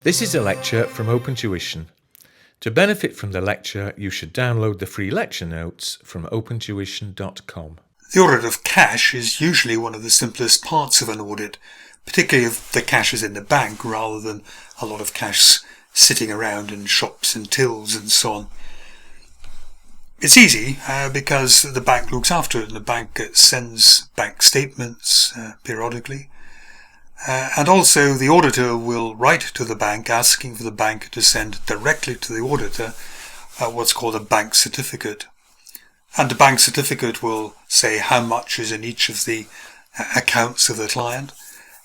This is a lecture from OpenTuition. To benefit from the lecture, you should download the free lecture notes from opentuition.com. The audit of cash is usually one of the simplest parts of an audit, particularly if the cash is in the bank rather than a lot of cash sitting around in shops and tills and so on. It's easy because the bank looks after it, and the bank sends bank statements periodically. And also the auditor will write to the bank asking for the bank to send directly to the auditor what's called a bank certificate. And the bank certificate will say how much is in each of the accounts of the client.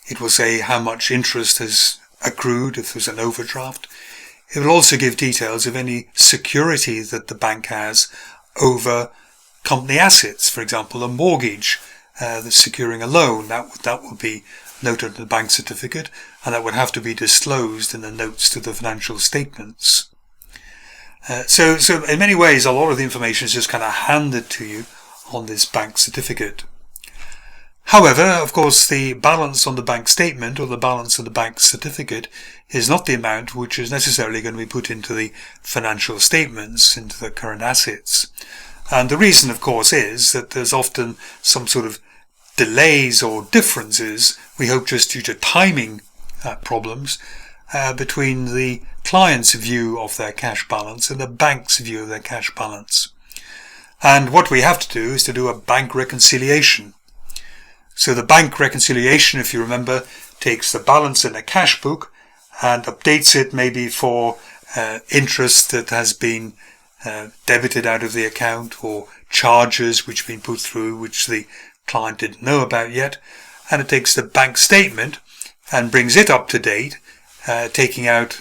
It will say how much interest has accrued if there's an overdraft. It will also give details of any security that the bank has over company assets. For example, a mortgage that's securing a loan, that will be noted in the bank certificate, and that would have to be disclosed in the notes to the financial statements. So in many ways, a lot of the information is just kind of handed to you on this bank certificate. However, of course, the balance on the bank statement or the balance of the bank certificate is not the amount which is necessarily going to be put into the financial statements, into the current assets. And the reason, of course, is that there's often some sort of delays or differences, we hope just due to timing problems, between the client's view of their cash balance and the bank's view of their cash balance. And what we have to do is to do a bank reconciliation. So the bank reconciliation, if you remember, takes the balance in a cash book and updates it maybe for interest that has been debited out of the account, or charges which have been put through which the client didn't know about yet, and it takes the bank statement and brings it up to date, taking out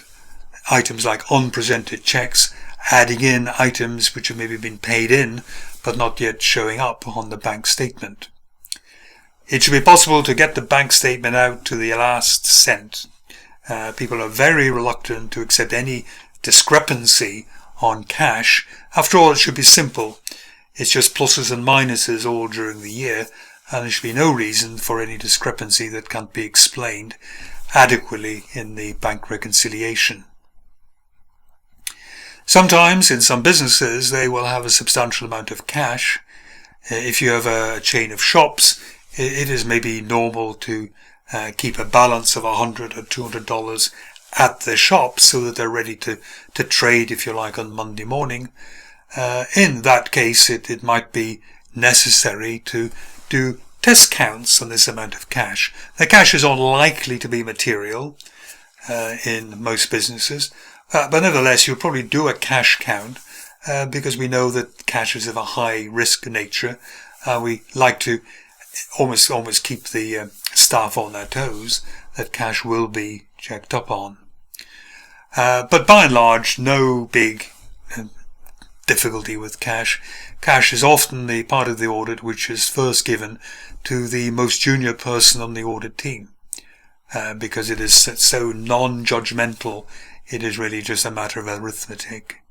items like unpresented checks, adding in items which have maybe been paid in but not yet showing up on the bank statement. It should be possible to get the bank statement out to the last cent. People are very reluctant to accept any discrepancy on cash. After all, it should be simple. It's just pluses and minuses all during the year, and there should be no reason for any discrepancy that can't be explained adequately in the bank reconciliation. Sometimes in some businesses they will have a substantial amount of cash. If you have a chain of shops, it is maybe normal to keep a balance of $100 or $200 at the shop so that they're ready to trade, if you like, on Monday morning. In that case, it might be necessary to do test counts on this amount of cash. The cash is unlikely to be material in most businesses, but nevertheless, you'll probably do a cash count because we know that cash is of a high risk nature. We like to almost keep the staff on their toes that cash will be checked up on. But by and large, no big difficulty with cash. Cash is often the part of the audit which is first given to the most junior person on the audit team, because it is so non-judgmental. It is really just a matter of arithmetic.